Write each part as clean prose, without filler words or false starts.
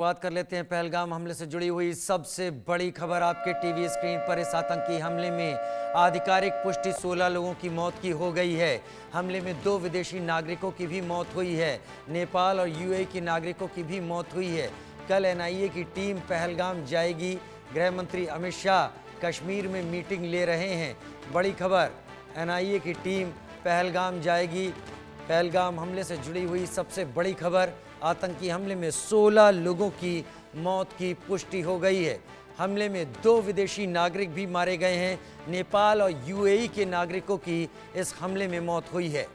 बात कर लेते हैं पहलगाम हमले से जुड़ी हुई सबसे बड़ी खबर। आपके टीवी स्क्रीन पर इस आतंकी हमले में आधिकारिक पुष्टि 16 लोगों की मौत की हो गई है। हमले में 2 विदेशी नागरिकों की भी मौत हुई है। नेपाल और यूएई के नागरिकों की भी मौत हुई है। कल एनआईए की टीम पहलगाम जाएगी। गृह मंत्री अमित शाह कश्मीर में मीटिंग ले रहे हैं। बड़ी खबर, एनआईए की टीम पहलगाम जाएगी। पहलगाम हमले से जुड़ी हुई सबसे बड़ी खबर, आतंकी हमले में 16 लोगों की मौत की पुष्टि हो गई है। हमले में 2 विदेशी नागरिक भी मारे गए हैं। नेपाल और यूएई के नागरिकों की इस हमले में मौत हुई है।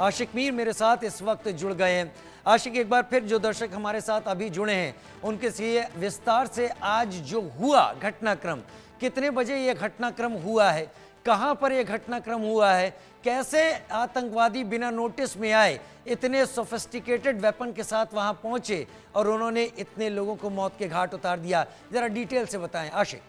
आशिक मीर मेरे साथ इस वक्त जुड़ गए हैं। आशिक, एक बार फिर जो दर्शक हमारे साथ अभी जुड़े हैं उनके लिए विस्तार से आज जो हुआ घटनाक्रम, कितने बजे ये घटनाक्रम हुआ है, कहां पर यह घटनाक्रम हुआ है, कैसे आतंकवादी बिना नोटिस में आए, इतने सोफिस्टिकेटेड वेपन के साथ वहां पहुंचे और उन्होंने इतने लोगों को मौत के घाट उतार दिया, जरा डिटेल से बताएं आशिक।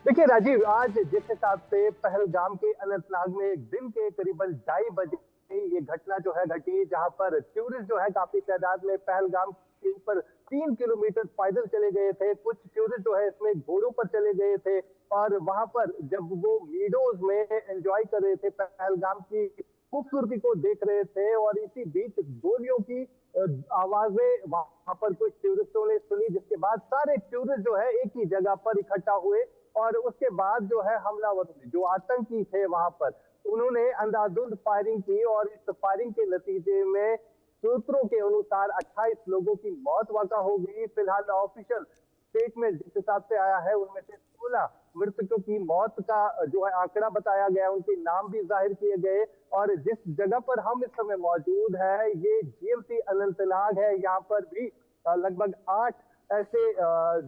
देखिए राजीव, आज जिस हिसाब से पहलगाम के अनंतनाग में दिन के करीबन 2:30 बजे ये घटना जो है घटी, जहां पर टूरिस्ट जो है काफी तादाद में पहलगाम के ऊपर 3 किलोमीटर पैदल चले गए थे। कुछ टूरिस्ट जो है इसमें घोड़ों पर चले गए थे और वहां पर जब वो मीडोज में एंजॉय कर रहे थे, पहलगाम की खूबसूरती को देख रहे थे और इसी बीच गोलियों की आवाजें वहां पर कुछ टूरिस्टों ने सुनी, जिसके बाद सारे टूरिस्ट जो है एक ही जगह पर इकट्ठा हुए और उसके बाद जो है हमलावरों जो आतंकी थे वहां पर उन्होंने अंधाधुंध फायरिंग की और इस फायरिंग के नतीजे में सूत्रों के अनुसार 28 लोगों की मौत वाक़ा हो गई। फिलहाल ऑफिशियल स्टेटमेंट जिस हिसाब से आया है उनमें से 16 मृतकों की मौत का जो है आंकड़ा बताया गया, उनके नाम भी जाहिर किए गए। और जिस जगह पर हम इस समय मौजूद है ये जीएमसी अनंतनाग है। यहाँ पर भी लगभग 8 ऐसे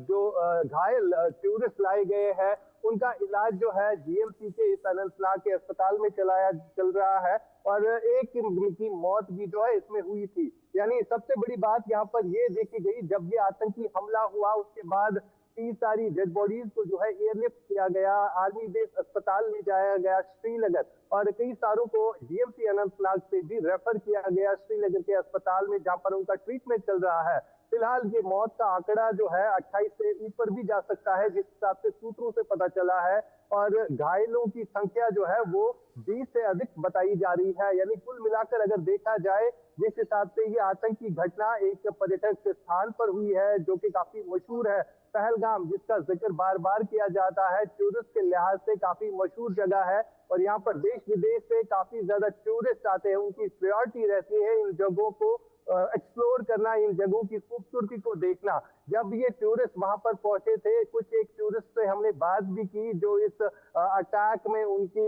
जो घायल टूरिस्ट लाए गए हैं, उनका इलाज जो है जीएमसी के इस अनंतनाग के अस्पताल में चल रहा है और एक की मौत भी जो है इसमें हुई थी। यानी सबसे बड़ी बात यहाँ पर ये देखी गई, जब ये आतंकी हमला हुआ उसके बाद 30 सारी डेड बॉडीज को जो है एयरलिफ्ट किया गया, आर्मी बेस अस्पताल ले जाया गया श्रीनगर और कई सारों को जीएमसी अनंतनाग से भी रेफर किया गया श्रीनगर के अस्पताल में, जहां पर उनका ट्रीटमेंट चल रहा है। फिलहाल ये मौत का आंकड़ा जो है 28 से ऊपर भी जा सकता है, जिस हिसाब से सूत्रों से पता चला है, और घायलों की संख्या जो है वो 20 से अधिक बताई जा रही है। यानी कुल मिलाकर अगर देखा जाए, जिस हिसाब से ये आतंकी घटना एक पर्यटक स्थान पर हुई है जो कि काफी मशहूर है, पहलगाम, जिसका जिक्र बार बार किया जाता है, टूरिस्ट के लिहाज से काफी मशहूर जगह है और यहाँ पर देश विदेश से काफी ज्यादा टूरिस्ट आते हैं। उनकी प्रायोरिटी रहती है इन जगहों को एक्सप्लोर करना, इन जगहों की खूबसूरती को देखना। जब ये टूरिस्ट वहां पर पहुंचे थे, कुछ एक टूरिस्ट से हमने बात भी की जो इस अटैक में उनकी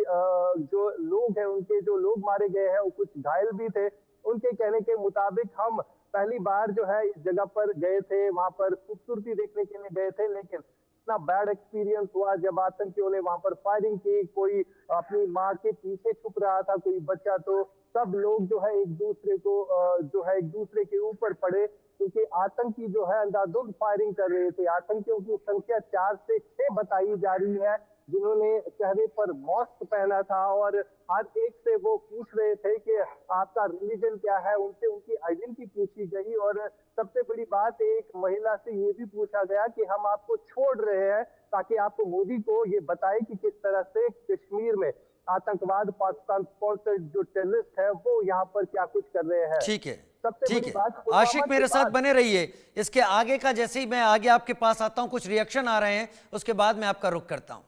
जो लोग हैं, उनके जो लोग मारे गए हैं वो कुछ घायल भी थे। उनके कहने के मुताबिक हम पहली बार जो है इस जगह पर गए थे, वहां पर खूबसूरती देखने के लिए गए थे, लेकिन इतना बैड एक्सपीरियंस हुआ जब आतंकियों ने वहां पर फायरिंग की। कोई अपनी माँ के पीछे छुप रहा था, कोई बच्चा, तो सब लोग जो है एक दूसरे को जो है एक दूसरे के ऊपर पड़े, क्योंकि आतंकी जो है अंधाधुंध फायरिंग कर रहे थे। आतंकियों की संख्या 4 से 6 बताई जा रही है, जिन्होंने चेहरे पर मास्क पहना था और हर एक से वो पूछ रहे थे कि आपका रिलीजन क्या है, उनसे उनकी आइडेंटिटी पूछी गई और सबसे बड़ी बात, एक महिला से ये भी पूछा गया कि हम आपको छोड़ रहे हैं ताकि आपको मोदी को ये बताए कि किस तरह से कश्मीर में आतंकवाद, पाकिस्तान स्पॉन्सर्ड जो टेररिस्ट है वो यहाँ पर क्या कुछ कर रहे हैं। ठीक है, सबसे ठीक बड़ी है बात, आशिक मेरे साथ बने रहिए। इसके आगे का, जैसे ही मैं आगे आपके पास आता हूं, कुछ रिएक्शन आ रहे हैं, उसके बाद मैं आपका रुख करता हूं।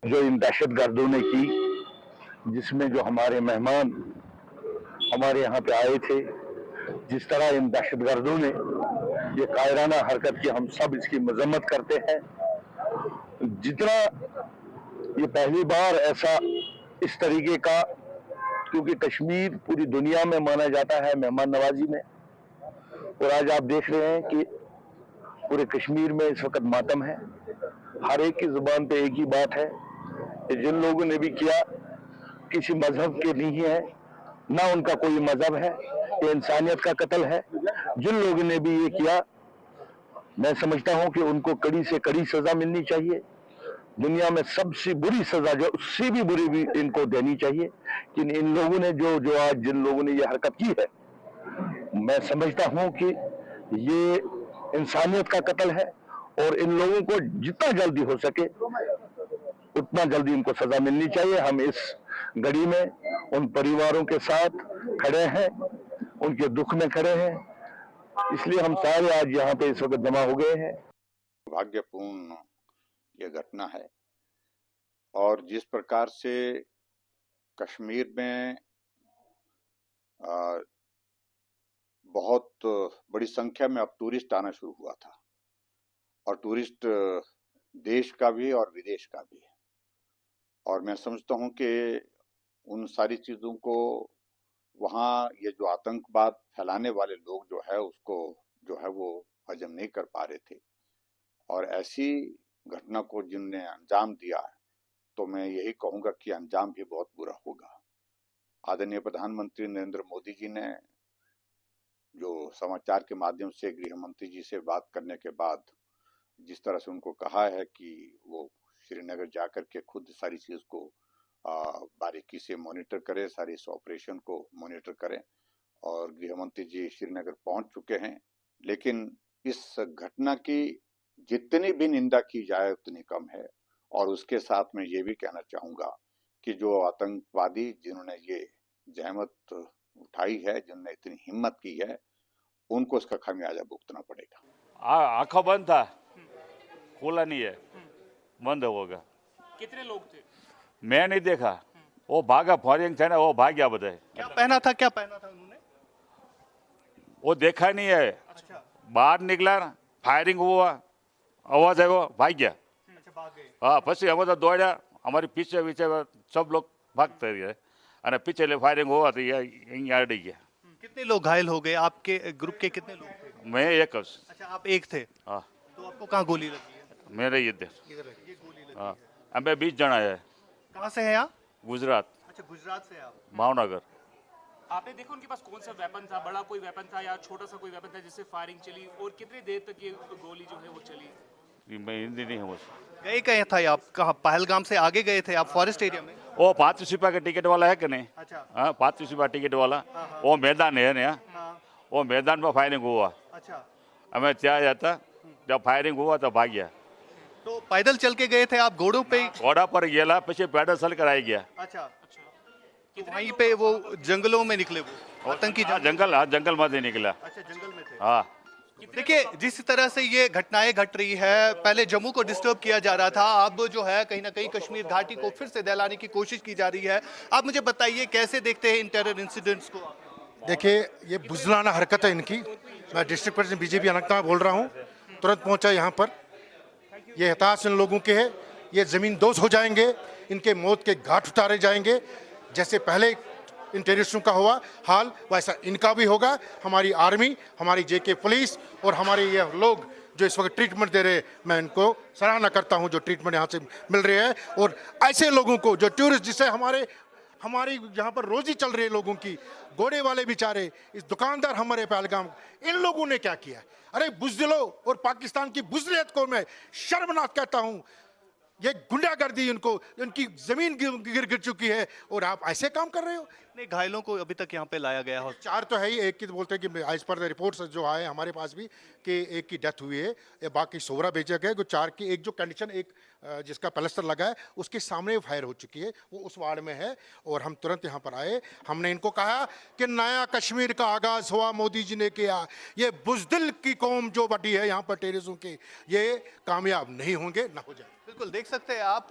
जो इन दहशतगर्दों ने की, जिसमें जो हमारे मेहमान हमारे यहाँ पे आए थे, जिस तरह इन दहशतगर्दों ने ये कायराना हरकत की, हम सब इसकी मजम्मत करते हैं। जितना ये पहली बार ऐसा इस तरीके का, क्योंकि कश्मीर पूरी दुनिया में माना जाता है मेहमान नवाजी में, और आज आप देख रहे हैं कि पूरे कश्मीर में इस वक्त मातम है। हर एक की जुबान पे एक ही बात है कि जिन लोगों ने भी किया किसी मजहब के नहीं है, ना उनका कोई मजहब है, ये इंसानियत का कत्ल है। जिन लोगों ने भी ये किया, मैं समझता हूं कि उनको कड़ी से कड़ी सजा मिलनी चाहिए। दुनिया में सबसे बुरी सजा जो उससे भी बुरी भी इनको देनी चाहिए कि इन लोगों ने जो आज जिन लोगों ने ये हरकत की है, मैं समझता हूं कि ये इंसानियत का कत्ल है और इन लोगों को जितना जल्दी हो सके उतना जल्दी इनको सजा मिलनी चाहिए। हम इस घड़ी में उन परिवारों के साथ खड़े हैं, उनके दुख में खड़े हैं, इसलिए हम सारे आज यहाँ पे इस वक्त जमा हो गए हैं। दुर्भाग्यपूर्ण ये घटना है और जिस प्रकार से कश्मीर में बहुत बड़ी संख्या में अब टूरिस्ट आना शुरू हुआ था और टूरिस्ट देश का भी और विदेश का भी, और मैं समझता हूं कि उन सारी चीजों को वहाँ ये जो आतंकवाद फैलाने वाले लोग जो है उसको जो है वो हजम नहीं कर पा रहे थे और ऐसी घटना को जिनने अंजाम दिया तो मैं यही कहूंगा कि अंजाम भी बहुत बुरा होगा। आदरणीय प्रधानमंत्री नरेंद्र मोदी जी ने जो समाचार के माध्यम से गृह मंत्री जी से बात करने के बाद जिस तरह से उनको कहा है कि वो श्रीनगर जाकर के खुद सारी चीज को बारीकी से मॉनिटर करें, सारे इस ऑपरेशन को मॉनिटर करें, और गृह मंत्री जी श्रीनगर पहुंच चुके हैं। लेकिन इस घटना की जितनी भी निंदा की जाए उतनी कम है और उसके साथ में ये भी कहना चाहूंगा कि जो आतंकवादी जिन्होंने ये जहमत उठाई है, जिन्होंने इतनी हिम्मत की है, उनको इसका खामियाजा भुगतना पड़ेगा। आंखों बंद था, खोला नहीं है, बंद होगा। कितने लोग थे? मैं नहीं देखा, वो भागा, फॉरिंग थे ना, वो भाग गया बताए। क्या पहना था उन्होंने? वो देखा नहीं है। अच्छा, बाहर निकला ना, फायरिंग हुआ, आवाज है, वो भाग गया। अच्छा, भाग गए। हाँ, પછી અમે તો દોડ્યા, અમારી પીછે પીછે सब लोग भागते रहे અને પીछे फायरिंग हुआ तो यहीं अड़ गया। कितने लोग घायल हो गए? आपके ग्रुप के कितने लोग थे? मैं एक। अच्छा, आप एक थे। हाँ, तो आपको कहाँ गोली लगी है? मेरे ये थे। ये गोली लगी हाँ, है। અમે 20 જણા है। कहाँ से हैं आप? गुजरात, अच्छा, गुजरात से आप। भावनगर। आपने देखा उनके पास कौन सा वेपन था? बड़ा कोई वेपन था या छोटा सा कोई वेपन था जिससे फायरिंग चली, और कितनी देर तक ये गोली जो है वो चली? मैं हिंदी नहीं समझ। गए कहीं था आप? कहाँ? पहलगाम से आगे गए थे आप? फॉरेस्ट एरिया में? वो 5 रुपया का टिकट वाला है कि नहीं? अच्छा। हाँ, 5 रुपया टिकट वाला, वो मैदान है ना, हाँ। वो मैदान में फायरिंग हुआ। अच्छा, हमें क्या जाता, जब फायरिंग हुआ तो भाग गया। तो पैदल चल के गए थे आप? घोड़ों पे? घोड़ा पर गेला, પછી पैदल चल कर आई गया। अच्छा, तो वहीं पे वो जंगलों में निकले, वो आतंकी हाँ, जंगल, हाँ, जंगल में से निकला। अच्छा, जंगल में थे। हाँ, देखिए, जिस तरह से ये घटनाएं घट रही है, पहले जम्मू को डिस्टर्ब किया जा रहा था, अब जो है कहीं ना कहीं कश्मीर घाटी को फिर से दहलाने की कोशिश की जा रही है। आप मुझे बताइए कैसे देखते हैं इन टेरर इंसिडेंट्स को? देखिए, ये बुजलाना हरकत है इनकी। मैं डिस्ट्रिक्ट प्रेसिडेंट बीजेपी अनंतनाग बोल रहा हूँ, तुरंत पहुंचा यहाँ पर। ये हताश इन लोगों के है, ये ज़मीन दोष हो जाएंगे, इनके मौत के घाट उतारे जाएंगे। जैसे पहले इन टेररिस्टों का हुआ हाल, वैसा इनका भी होगा। हमारी आर्मी, हमारी जेके पुलिस और हमारे ये लोग जो इस वक्त ट्रीटमेंट दे रहे हैं, मैं इनको सराहना करता हूँ जो ट्रीटमेंट यहाँ से मिल रही है। और ऐसे लोगों को जो टूरिस्ट, जिससे हमारी यहाँ पर रोजी चल रही है लोगों की, घोड़े वाले बेचारे, इस दुकानदार हमारे पहलगाम, इन लोगों ने क्या किया? अरे बुज़दिलों और पाकिस्तान की बुज़दिलियत को मैं शर्मनाक कहता हूँ। ये गुंडागर्दी, उनकी जमीन गिर चुकी है और आप ऐसे काम कर रहे हो। कितने घायलों को अभी तक यहाँ पे लाया गया हो? 4 तो है ही, एक की तो बोलते हैं कि एज पर द रिपोर्ट्स जो आए हमारे पास भी कि एक की डेथ हुई है, ये बाकी 16 भेजे गए। 4 की एक जो कंडीशन, एक जिसका प्लास्टर लगा है उसके सामने फायर हो चुकी है, वो उस वार्ड में है। और हम तुरंत यहाँ पर आए, हमने इनको कहा कि नया कश्मीर का आगाज हुआ, मोदी जी ने किया। ये बुज़दिल की कौम जो बटी है यहाँ पर टेररिज्म की, ये कामयाब नहीं होंगे, ना हो जाए। बिल्कुल देख सकते हैं आप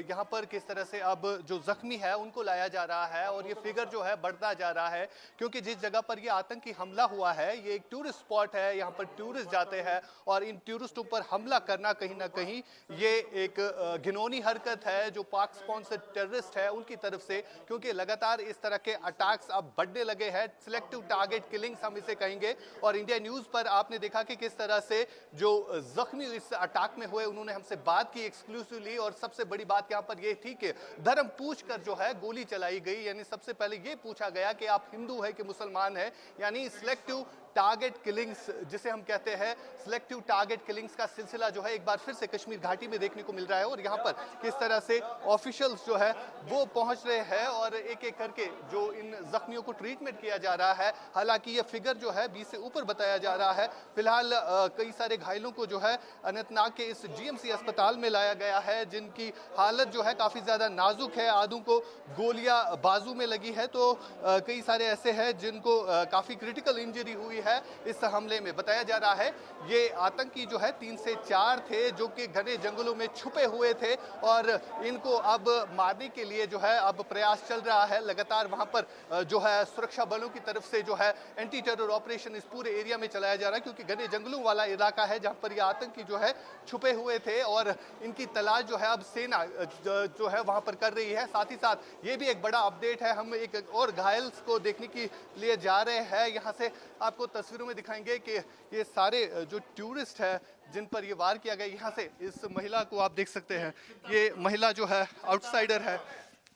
यहाँ पर किस तरह से अब जो जख्मी है उनको लाया जा रहा है और ये फिगर जो है बढ़ता जा रहा है, क्योंकि जिस जगह पर ये आतंकी हमला हुआ है ये एक टूरिस्ट स्पॉट है, यहाँ पर टूरिस्ट जाते हैं और इन टूरिस्टों पर हमला करना कहीं ना कहीं ये एक घिनौनी हरकत है जो पाक स्पॉन्सर्ड टेररिस्ट है उनकी तरफ से, क्योंकि लगातार इस तरह के अटैक्स अब बढ़ने लगे हैं, सिलेक्टिव टारगेट किलिंग्स हम इसे कहेंगे। और इंडिया न्यूज पर आपने देखा कि किस तरह से जो जख्मी इस अटैक में हुए उन्होंने हमसे बात की एक्सक्लूसिवली, और सबसे बड़ी बात यहाँ पर यह थी कि धर्म पूछ कर जो है गोली चलाई गई, यानी सबसे पहले ये पूछा गया कि आप हिंदू है कि मुसलमान है, यानी सिलेक्टिव टारगेट किलिंग्स जिसे हम कहते हैं सिलेक्टिव टारगेट किलिंग्स का सिलसिला जो है एक बार फिर से कश्मीर घाटी में देखने को मिल रहा है। और यहाँ पर किस तरह से ऑफिशियल्स जो है वो पहुंच रहे हैं और एक एक करके जो इन जख्मियों को ट्रीटमेंट किया जा रहा है। हालांकि ये फिगर जो है 20 से ऊपर बताया जा रहा है। फिलहाल कई सारे घायलों को जो है अनंतनाग के इस जीएमसी अस्पताल में लाया गया है, जिनकी हालत जो है काफ़ी ज़्यादा नाजुक है। आधों को गोलियां बाजू में लगी है, तो कई सारे ऐसे हैं जिनको काफ़ी क्रिटिकल इंजरी हुई है इस हमले में। बताया जा रहा है ये आतंकी जो है 3 से 4 थे, जो कि घने जंगलों में छुपे हुए थे और इनको अब मारने के लिए जो है अब प्रयास चल रहा है। लगातार वहाँ पर जो है सुरक्षा बलों की तरफ से जो है एंटी टेरर ऑपरेशन इस पूरे एरिया में चलाया जा रहा है, क्योंकि घने जंगलों वाला इलाका है जहाँ पर ये आतंकी जो है छुपे हुए थे और इनकी तलाश जो है अब सेना जो है वहाँ पर कर रही है। साथ ही साथ ये भी एक बड़ा अपडेट है, हम एक और घायल को देखने के लिए जा रहे हैं। यहाँ से आपको तस्वीरों में दिखाएंगे कि ये सारे जो टूरिस्ट है जिन पर ये वार किया गया, यहाँ से इस महिला को आप देख सकते हैं। ये महिला जो है आउटसाइडर है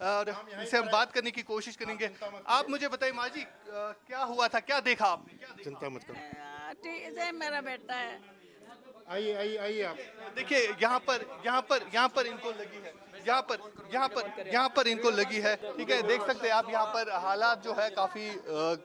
और इसे हम बात करने की कोशिश करेंगे। आप मुझे बताइए माँ जी, क्या हुआ था, क्या देखा आपने? चिंता मत करो, ठीक है, मेरा बेटा है। आइए आइए आइए आप। देखिए यहाँ पर इनको लगी है, यहाँ पर इनको लगी है। ठीक है, देख सकते हैं आप यहाँ पर हालात जो है काफ़ी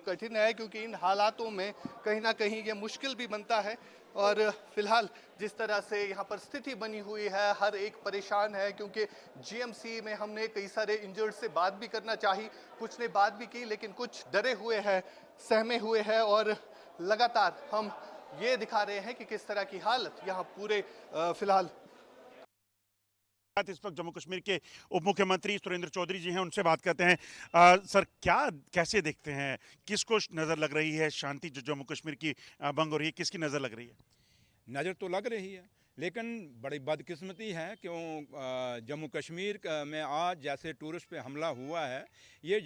कठिन है, क्योंकि इन हालातों में कहीं ना कहीं ये मुश्किल भी बनता है। और फिलहाल जिस तरह से यहाँ पर स्थिति बनी हुई है, हर एक परेशान है, क्योंकि जीएमसी में हमने कई सारे इंजर्ड से बात भी करना चाही, कुछ ने बात भी की, लेकिन कुछ डरे हुए हैं, सहमे हुए हैं। और लगातार हम ये दिखा रहे हैं कि किस तरह की हालत यहाँ पूरे फिलहाल। इस वक्त जम्मू कश्मीर के उप मुख्यमंत्री सुरेंद्र चौधरी जी हैं, उनसे बात करते हैं। सर, कैसे देखते हैं, किसको नज़र लग रही है शांति जो जम्मू कश्मीर की भंग हो रही है, किसकी नज़र लग रही है? नज़र तो लग रही है, लेकिन बड़ी बदकिस्मती है क्यों जम्मू कश्मीर में आज जैसे टूरिस्ट पे हमला हुआ है, ये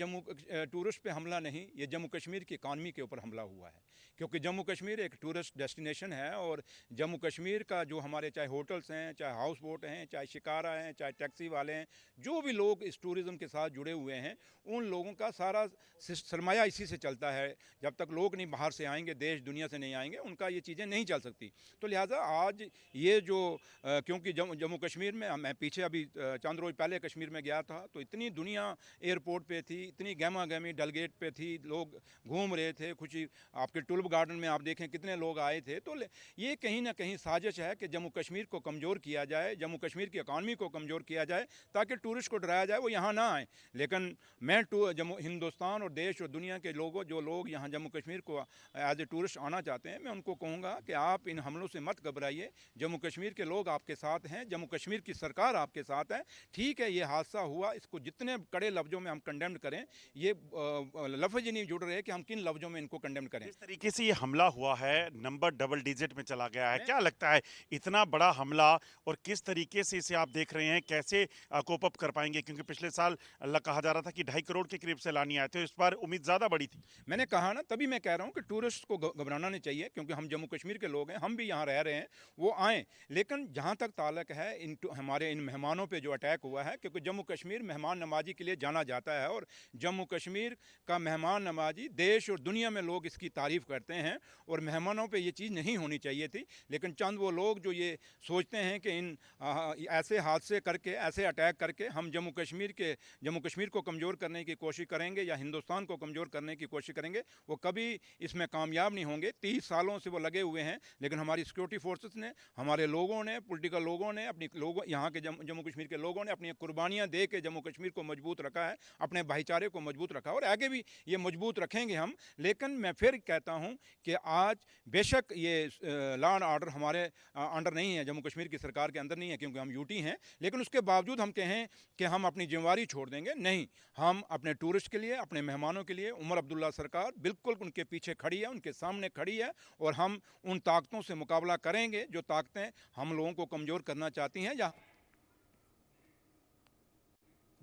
टूरिस्ट पे हमला नहीं, ये जम्मू कश्मीर की इकानमी के ऊपर हमला हुआ है। क्योंकि जम्मू कश्मीर एक टूरिस्ट डेस्टिनेशन है और जम्मू कश्मीर का जो हमारे चाहे होटल्स हैं, चाहे हाउस बोट हैं, चाहे शिकारा हैं, चाहे टैक्सी वाले हैं, जो भी लोग इस टूरिज़म के साथ जुड़े हुए हैं, उन लोगों का सारा सरमाया इसी से चलता है। जब तक लोग नहीं बाहर से आएंगे, देश दुनिया से नहीं आएंगे, उनका ये चीज़ें नहीं चल सकती। तो लिहाजा आज ये जो क्योंकि जम्मू कश्मीर में मैं पीछे अभी चंद रोज़ पहले कश्मीर में गया था, तो इतनी दुनिया एयरपोर्ट पे थी, इतनी गहमा गहमी डलगेट पे थी, लोग घूम रहे थे, खुशी आपके टुलिप गार्डन में आप देखें कितने लोग आए थे। तो ये कहीं ना कहीं साजिश है कि जम्मू कश्मीर को कमज़ोर किया जाए, जम्मू कश्मीर की इकानमी को कमज़ोर किया जाए, ताकि टूरिस्ट को डराया जाए वो यहाँ ना आए। लेकिन मैं हिंदुस्तान और देश और दुनिया के जो लोग यहाँ जम्मू कश्मीर को एज ए टूरिस्ट आना चाहते हैं, मैं उनको कहूँगा कि आप इन हमलों से मत घबराइए। जम्मू कश्मीर के लोग आपके साथ हैं, जम्मू कश्मीर की सरकार आपके साथ है। ठीक है, ये हादसा हुआ, इसको जितने कड़े लफ्ज़ों में हम कंडेम करें, ये लफ्ज़ ही नहीं जुड़ रहे कि हम किन लफ्ज़ों में इनको कंडेम करें। इस तरीके से ये हमला हुआ है, नंबर डबल डिजिट में चला गया है, क्या लगता है इतना बड़ा हमला और किस तरीके से इसे आप देख रहे हैं, कैसे कोप अप कर पाएंगे? क्योंकि पिछले साल कहा जा रहा था कि 2.5 करोड़ के करीब सैलानी आए थे, इस बार उम्मीद ज़्यादा बड़ी थी। मैंने कहा ना, तभी मैं कह रहा हूँ कि टूरिस्ट को घबराना नहीं चाहिए, क्योंकि हम जम्मू कश्मीर के लोग हैं, हम भी यहाँ रह रहे हैं, वो आएँ। लेकिन जहाँ तक ताल्लुक है हमारे इन मेहमानों पे जो अटैक हुआ है, क्योंकि जम्मू कश्मीर मेहमान नवाजी के लिए जाना जाता है और जम्मू कश्मीर का मेहमान नवाजी देश और दुनिया में लोग इसकी तारीफ़ करते हैं और मेहमानों पे ये चीज़ नहीं होनी चाहिए थी। लेकिन चंद वो लोग जो ये सोचते हैं कि इन ऐसे हादसे करके, ऐसे अटैक करके हम जम्मू कश्मीर को कमज़ोर करने की कोशिश करेंगे या हिंदुस्तान को कमज़ोर करने की कोशिश करेंगे, वो कभी इसमें कामयाब नहीं होंगे। 30 सालों से वो लगे हुए हैं, लेकिन हमारी सिक्योरिटी फोर्सेस ने, हमारे लोगों ने, पॉलिटिकल लोगों ने, यहाँ के जम्मू कश्मीर के लोगों ने अपनी कुर्बानियाँ दे के जम्मू कश्मीर को मजबूत रखा है, अपने भाईचारे को मजबूत रखा और आगे भी ये मजबूत रखेंगे हम। लेकिन मैं फिर कहता हूँ कि आज बेशक ये लॉ एंड ऑर्डर हमारे अंडर नहीं है, जम्मू कश्मीर की सरकार के अंदर नहीं है, क्योंकि हम यूटी हैं, लेकिन उसके बावजूद हम कहें कि हम अपनी जिम्मेवारी छोड़ देंगे, नहीं। हम अपने टूरिस्ट के लिए, अपने मेहमानों के लिए, उमर अब्दुल्ला सरकार बिल्कुल उनके पीछे खड़ी है, उनके सामने खड़ी है और हम उन ताकतों से मुकाबला करेंगे जो ताकतें हम लोगों को कमज़ोर करना चाहती हैं। या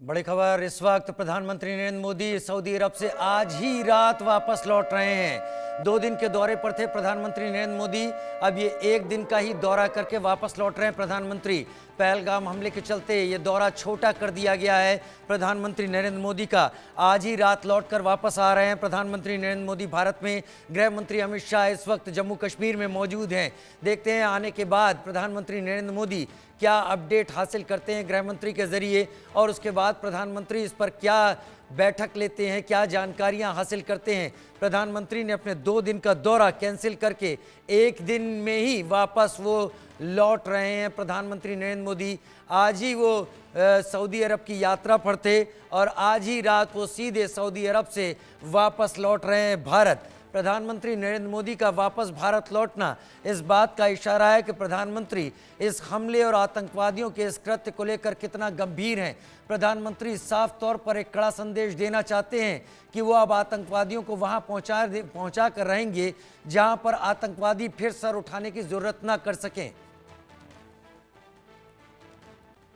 बड़ी खबर इस वक्त, प्रधानमंत्री नरेंद्र मोदी सऊदी अरब से आज ही रात वापस लौट रहे हैं। 2 दिन के दौरे पर थे प्रधानमंत्री नरेंद्र मोदी। अब ये 1 दिन का ही दौरा करके वापस लौट रहे हैं प्रधानमंत्री। पहलगाम हमले के चलते ये दौरा छोटा कर दिया गया है प्रधानमंत्री नरेंद्र मोदी का। आज ही रात लौटकर वापस आ रहे हैं प्रधानमंत्री नरेंद्र मोदी भारत में। गृह मंत्री अमित शाह इस वक्त जम्मू कश्मीर में मौजूद हैं। देखते हैं आने के बाद प्रधानमंत्री नरेंद्र मोदी क्या अपडेट हासिल करते हैं गृह मंत्री के जरिए, और उसके बाद प्रधानमंत्री इस पर क्या बैठक लेते हैं, क्या जानकारियां हासिल करते हैं। प्रधानमंत्री ने अपने 2 दिन का दौरा कैंसिल करके 1 दिन में ही वापस वो लौट रहे हैं प्रधानमंत्री नरेंद्र मोदी। आज ही वो सऊदी अरब की यात्रा पर थे और आज ही रात वो सीधे सऊदी अरब से वापस लौट रहे हैं भारत। प्रधानमंत्री नरेंद्र मोदी का वापस भारत लौटना इस बात का इशारा है कि प्रधानमंत्री इस हमले और आतंकवादियों के इस कृत्य को लेकर कितना गंभीर हैं। प्रधानमंत्री साफ तौर पर एक कड़ा संदेश देना चाहते हैं कि वो अब आतंकवादियों को वहां पहुंचा कर रहेंगे जहां पर आतंकवादी फिर सर उठाने की जरूरत ना कर सकें।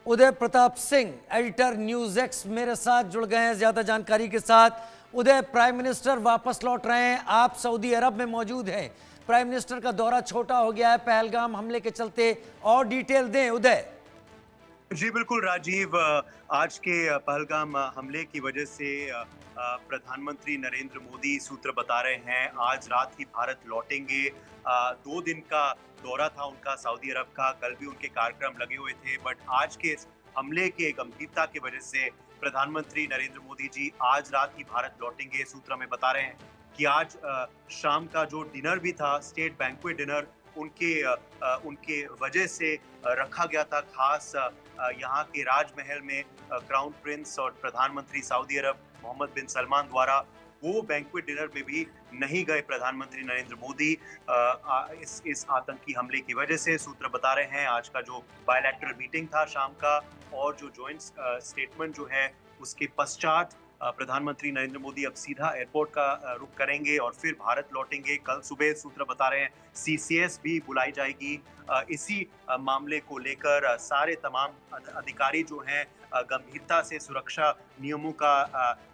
Uday Pratap Singh, editor news X, मेरे साथ जुड़ गए हैं ज्यादा जानकारी के साथ। उदय, प्राइम मिनिस्टर वापस लौट रहे हैं, आप सऊदी अरब में मौजूद हैं। प्राइम मिनिस्टर का दौरा छोटा हो गया है पहलगाम हमले के चलते, और डिटेल दें उदय। जी बिल्कुल राजीव, आज के पहलगाम हमले की वजह से प्रधानमंत्री नरेंद्र मोदी सूत्र बता रहे हैं आज रात ही भारत लौटेंगे। 2 दिन का दौरा था उनका सऊदी अरब का, कल भी उनके कार्यक्रम लगे हुए थे, बट आज के हमले के गंभीरता की वजह से प्रधानमंत्री नरेंद्र मोदी जी आज रात ही भारत लौटेंगे। सूत्र में बता रहे हैं कि आज शाम का जो डिनर भी था, स्टेट बैंक्वेट डिनर, उनके वजह से रखा गया था खास यहाँ के राजमहल में क्राउन प्रिंस और प्रधानमंत्री सऊदी अरब मोहम्मद बिन सलमान द्वारा। वो बैंक्वेट डिनर में भी नहीं गए प्रधानमंत्री नरेंद्र मोदी इस आतंकी हमले की वजह से। सूत्र बता रहे हैं आज का जो बायलैटरल मीटिंग था शाम का और जो जॉइंट स्टेटमेंट जो है उसके पश्चात प्रधानमंत्री नरेंद्र मोदी अब सीधा एयरपोर्ट का रुख करेंगे और फिर भारत लौटेंगे। कल सुबह सूत्र बता रहे हैं CCS भी बुलाई जाएगी। इसी मामले को लेकर सारे तमाम अधिकारी जो हैं गंभीरता से सुरक्षा नियमों का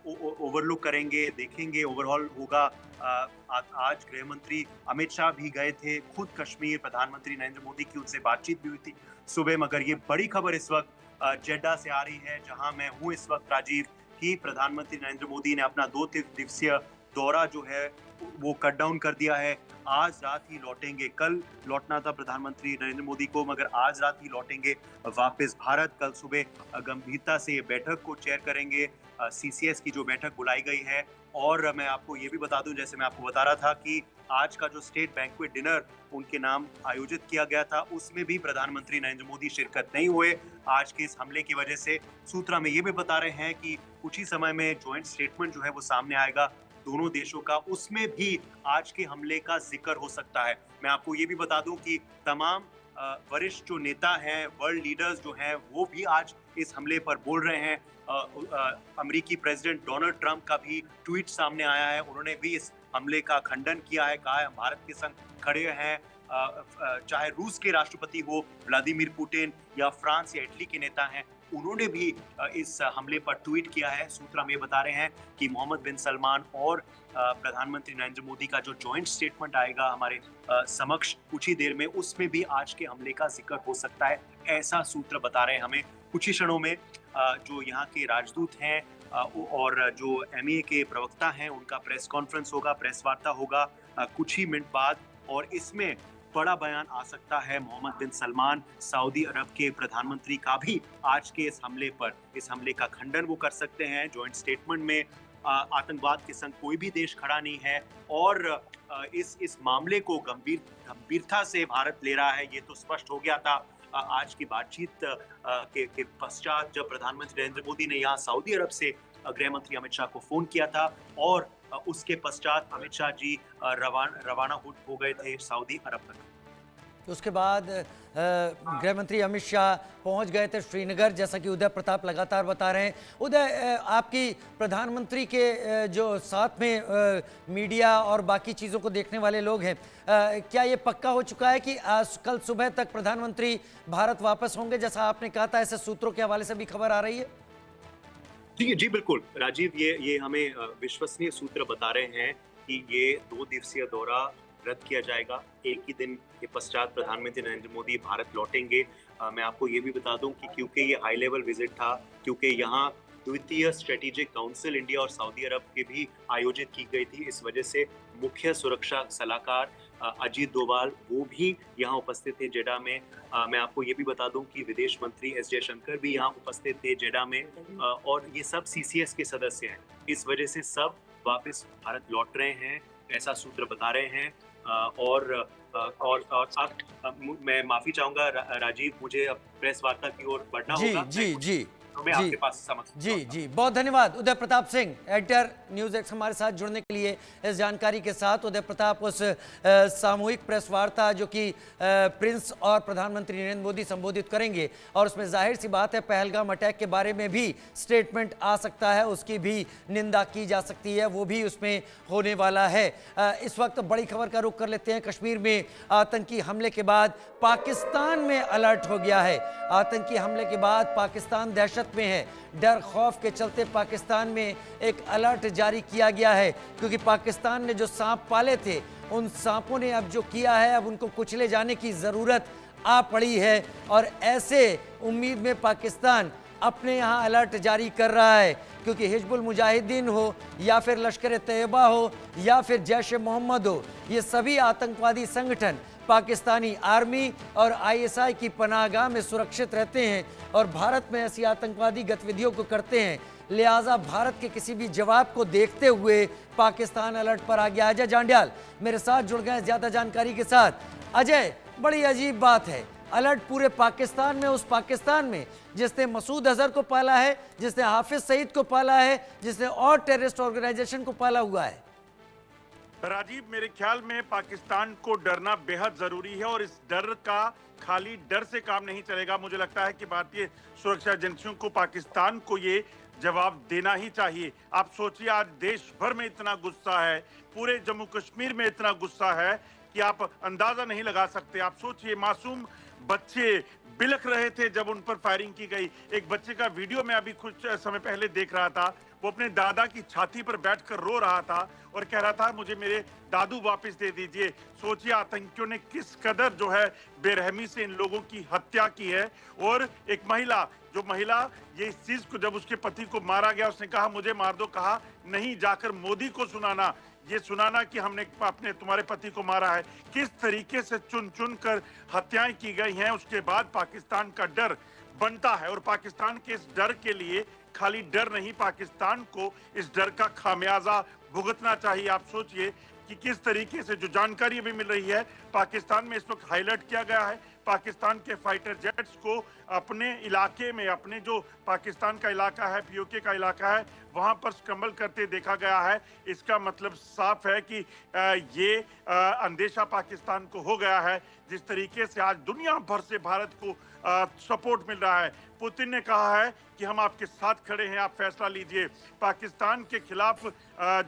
ओवरलुक करेंगे, देखेंगे, ओवरऑल होगा। आज गृह मंत्री अमित शाह भी गए थे खुद कश्मीर, प्रधानमंत्री नरेंद्र मोदी की उनसे बातचीत भी हुई थी सुबह। मगर ये बड़ी खबर इस वक्त जेड्डा से आ रही है जहां मैं हूं इस वक्त राजीव, कि प्रधानमंत्री नरेंद्र मोदी ने अपना 2 दिवसीय दौरा जो है वो कट डाउन कर दिया है। आज रात ही लौटेंगे। कल लौटना था प्रधानमंत्री नरेंद्र मोदी को, मगर आज रात ही लौटेंगे वापस भारत। कल सुबह गंभीरता से ये बैठक को चेयर करेंगे, CCS की जो बैठक बुलाई गई है। और मैं आपको ये भी बता दूं, जैसे मैं आपको बता रहा था कि आज का जो स्टेट बैंक्वेट डिनर उनके नाम आयोजित किया गया था उसमें भी प्रधानमंत्री नरेंद्र मोदी शिरकत नहीं हुए आज के इस हमले की वजह से। सूत्र में ये भी बता रहे हैं कि कुछ ही समय में जॉइंट स्टेटमेंट जो है वो सामने आएगा दोनों देशों का, उसमें भी आज के हमले का जिक्र हो सकता है। मैं आपको ये भी बता दूं कि तमाम वरिष्ठ जो नेता हैं, वर्ल्ड लीडर्स जो हैं, वो भी आज इस हमले पर बोल रहे हैं। अमेरिकी प्रेसिडेंट डोनाल्ड ट्रंप का भी ट्वीट सामने आया है, उन्होंने भी इस हमले का खंडन किया है, कहा है हम भारत के संग खड़े हैं। चाहे रूस के राष्ट्रपति हो व्लादिमीर पुतिन या फ्रांस या इटली के नेता हैं, उन्होंने भी इस हमले पर ट्वीट किया है। सूत्र हम ये बता रहे हैं कि मोहम्मद बिन सलमान और प्रधानमंत्री नरेंद्र मोदी का जो जॉइंट स्टेटमेंट आएगा हमारे समक्ष कुछ ही देर में, उसमें भी आज के हमले का जिक्र हो सकता है, ऐसा सूत्र बता रहे हैं हमें। कुछ ही क्षणों में जो यहाँ के राजदूत हैं और जो MEA के प्रवक्ता हैं उनका प्रेस कॉन्फ्रेंस होगा, प्रेस वार्ता होगा कुछ ही मिनट बाद, और इसमें बड़ा बयान आ सकता है मोहम्मद बिन सलमान सऊदी अरब के प्रधानमंत्री का भी आज के इस हमले का खंडन वो कर सकते हैं। जॉइंट स्टेटमेंट में आतंकवाद के संग कोई भी देश खड़ा नहीं है और इस मामले को गंभीरता से भारत ले रहा है, ये तो स्पष्ट हो गया था आज की बातचीत के पश्चात जब प्रधानमंत्री नरेंद्र मोदी ने यहाँ सऊदी अरब से गृह मंत्री अमित शाह को फोन किया था और उसके पश्चात अमित शाह जी रवाना हो गए थे सऊदी अरब तक। उसके बाद गृह मंत्री अमित शाह पहुंच गए थे श्रीनगर, जैसा कि उदय प्रताप लगातार बता रहे हैं। उदय, आपकी प्रधानमंत्री के जो साथ में मीडिया और बाकी चीज़ों को देखने वाले लोग हैं, क्या ये पक्का हो चुका है कि आज कल सुबह तक प्रधानमंत्री भारत वापस होंगे, जैसा आपने कहा था? ऐसे सूत्रों के हवाले से भी खबर आ रही है। जी बिल्कुल राजीव, ये हमें विश्वसनीय सूत्र बता रहे हैं कि ये 2 दिवसीय दौरा रद्द किया जाएगा। एक ही दिन के पश्चात प्रधानमंत्री नरेंद्र मोदी भारत लौटेंगे। मैं आपको ये भी बता दूं कि क्योंकि ये हाई लेवल विजिट था, क्योंकि यहाँ द्वितीय स्ट्रेटेजिक काउंसिल इंडिया और सऊदी अरब के भी आयोजित की गई थी, इस वजह से मुख्य सुरक्षा सलाहकार अजीत डोभाल वो भी यहाँ उपस्थित थे जेडा में। मैं आपको ये भी बता दूं कि विदेश मंत्री एस जयशंकर भी यहाँ उपस्थित थे जेडा में, और ये सब CCS के सदस्य हैं। इस वजह से सब वापस भारत लौट रहे हैं, ऐसा सूत्र बता रहे हैं। और अब मैं माफी चाहूंगा राजीव, मुझे अब प्रेस वार्ता की ओर बढ़ना होगा। जी तो मैं आपके पास समझ जी बहुत धन्यवाद Uday Pratap Singh, editor news X हमारे साथ जुड़ने के लिए इस जानकारी के साथ। उदय प्रताप, उस सामूहिक प्रेस वार्ता जो कि प्रिंस और प्रधानमंत्री नरेंद्र मोदी संबोधित करेंगे, और उसमें जाहिर सी बात है पहलगाम अटैक के बारे में भी स्टेटमेंट आ सकता है, उसकी भी निंदा की जा सकती है, वो भी उसमें होने वाला है। इस वक्त बड़ी खबर का रुख कर लेते हैं। कश्मीर में आतंकी हमले के बाद पाकिस्तान में अलर्ट हो गया है। आतंकी हमले के बाद पाकिस्तान दहशत में है। डर खौफ के चलते पाकिस्तान में एक अलर्ट जारी किया गया है, क्योंकि पाकिस्तान ने जो सांप पाले थे उन सांपों ने अब जो किया है, अब उनको कुचले जाने की ज़रूरत आ पड़ी है। और ऐसे उम्मीद में पाकिस्तान अपने यहाँ अलर्ट जारी कर रहा है, क्योंकि हिजबुल मुजाहिदीन हो या फिर लश्कर तैयबा हो या फिर जैश ए मोहम्मद हो, ये सभी आतंकवादी संगठन पाकिस्तानी आर्मी और ISI की पनाहगाह में सुरक्षित रहते हैं और भारत में ऐसी आतंकवादी गतिविधियों को करते हैं। लिहाजा भारत के किसी भी जवाब को देखते हुए पाकिस्तान अलर्ट पर आ गया। अजय जांड्याल मेरे साथ जुड़ गए ज्यादा जानकारी के साथ। अजय, बड़ी अजीब बात है, अलर्ट पूरे पाकिस्तान में, उस पाकिस्तान में जिसने मसूद अजहर को पाला है, जिसने हाफिज सईद को पाला है, जिसने और टेररिस्ट ऑर्गेनाइजेशन को पाला हुआ है। राजीव, मेरे ख्याल में पाकिस्तान को डरना बेहद जरूरी है, और इस डर का खाली डर से काम नहीं चलेगा। मुझे लगता है कि भारतीय सुरक्षा एजेंसियों को पाकिस्तान को ये जवाब देना ही चाहिए। आप सोचिए, आज देश भर में इतना गुस्सा है, पूरे जम्मू कश्मीर में इतना गुस्सा है कि आप अंदाजा नहीं लगा सकते। आप सोचिए, मासूम बच्चे बिलख रहे थे जब उन पर फायरिंग की गई। एक बच्चे का वीडियो मैं अभी कुछ समय पहले देख रहा था, वो अपने दादा की छाती पर बैठकर रो रहा था और कह रहा था मुझे मेरे दादू वापस दे दीजिए। सोचिए आतंकियों ने किस कदर जो है बेरहमी से इन लोगों की हत्या की है। और एक महिला ये इस चीज को, जब उसके पति को मारा गया, उसने कहा मुझे मार दो, कहा नहीं, जाकर मोदी को सुनाना, ये सुनाना कि हमने अपने तुम्हारे पति को मारा है। किस तरीके से चुन चुन कर हत्याएं की गई हैं। उसके बाद पाकिस्तान का डर बनता है, और पाकिस्तान के इस डर के लिए खाली डर नहीं, पाकिस्तान को इस डर का खामियाजा भुगतना चाहिए। आप सोचिए कि किस तरीके से जो जानकारी अभी मिल रही है, पाकिस्तान में इस वक्त हाईलाइट किया गया है, पाकिस्तान के फाइटर जेट्स को अपने इलाके में, अपने जो पाकिस्तान का इलाका है, POK का इलाका है, वहां पर स्क्रम्बल करते देखा गया है। इसका मतलब साफ है कि ये अंदेशा पाकिस्तान को हो गया है। जिस तरीके से आज दुनिया भर से भारत को सपोर्ट मिल रहा है, पुतिन ने कहा है कि हम आपके साथ खड़े हैं, आप फैसला लीजिए। पाकिस्तान के खिलाफ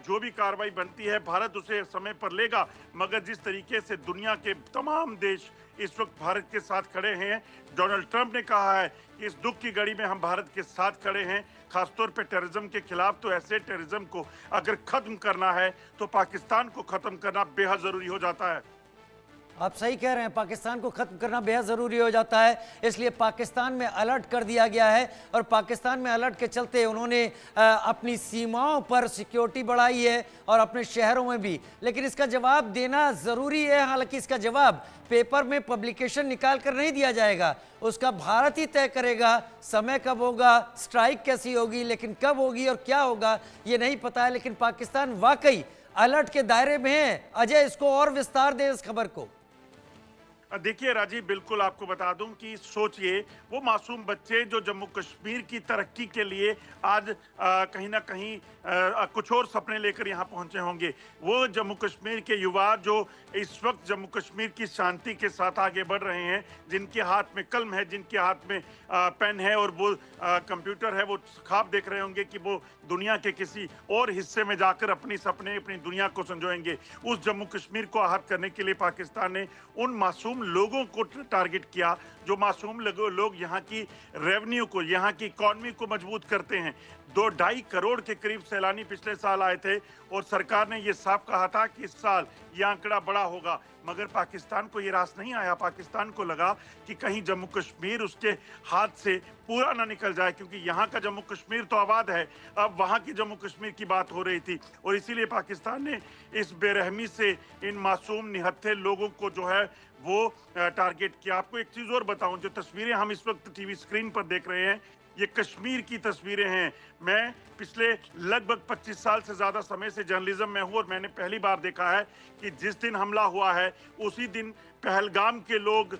जो भी कार्रवाई बनती है, भारत उसे समय पर लेगा, मगर जिस तरीके से दुनिया के तमाम देश इस वक्त भारत के साथ खड़े हैं, डोनाल्ड ट्रंप ने कहा है कि इस दुख की घड़ी में हम भारत के साथ खड़े हैं, खासतौर पे टेररिज्म के खिलाफ। तो ऐसे टेररिज्म को अगर खत्म करना है तो पाकिस्तान को खत्म करना बेहद जरूरी हो जाता है। आप सही कह रहे हैं, पाकिस्तान को खत्म करना बेहद ज़रूरी हो जाता है, इसलिए पाकिस्तान में अलर्ट कर दिया गया है। और पाकिस्तान में अलर्ट के चलते उन्होंने अपनी सीमाओं पर सिक्योरिटी बढ़ाई है और अपने शहरों में भी। लेकिन इसका जवाब देना ज़रूरी है। हालांकि इसका जवाब पेपर में पब्लिकेशन निकाल कर नहीं दिया जाएगा, उसका भारत ही तय करेगा। समय कब होगा, स्ट्राइक कैसी होगी, लेकिन कब होगी और क्या होगा ये नहीं पता है। लेकिन पाकिस्तान वाकई अलर्ट के दायरे में है। अजय, इसको और विस्तार दे इस खबर को। देखिए राजीव, बिल्कुल आपको बता दूं कि सोचिए, वो मासूम बच्चे जो जम्मू कश्मीर की तरक्की के लिए आज कहीं ना कहीं कुछ और सपने लेकर यहाँ पहुंचे होंगे, वो जम्मू कश्मीर के युवा जो इस वक्त जम्मू कश्मीर की शांति के साथ आगे बढ़ रहे हैं, जिनके हाथ में कलम है, जिनके हाथ में पेन है और वो कंप्यूटर है, वो ख्वाब देख रहे होंगे कि वो दुनिया के किसी और हिस्से में जाकर अपनी सपने, अपनी दुनिया को संजोएंगे। उस जम्मू कश्मीर को आहत करने के लिए पाकिस्तान ने उन मासूम लोगों को टारगेट किया, जो मासूम लोग यहाँ की रेवेन्यू को, यहाँ की इकॉनमी को मजबूत करते हैं। 2-2.5 करोड़ के करीब सैलानी पिछले साल आए थे और सरकार ने ये साफ कहा था कि इस साल ये आंकड़ा बड़ा होगा, मगर पाकिस्तान को ये रास नहीं आया। पाकिस्तान को लगा कि कहीं जम्मू कश्मीर उसके हाथ से पूरा ना निकल जाए, क्योंकि यहाँ का जम्मू कश्मीर तो आबाद है, अब वहाँ की जम्मू कश्मीर की बात हो रही थी और इसीलिए पाकिस्तान ने इस बेरहमी से इन मासूम निहत्थे लोगों को जो है वो टारगेट किया। आपको एक चीज और बताऊं, जो तस्वीरें हम इस वक्त टीवी स्क्रीन पर देख रहे हैं, ये कश्मीर की तस्वीरें हैं। मैं पिछले लगभग 25 साल से ज्यादा समय से जर्नलिज्म में हूं और मैंने पहली बार देखा है कि जिस दिन हमला हुआ है उसी दिन पहलगाम के लोग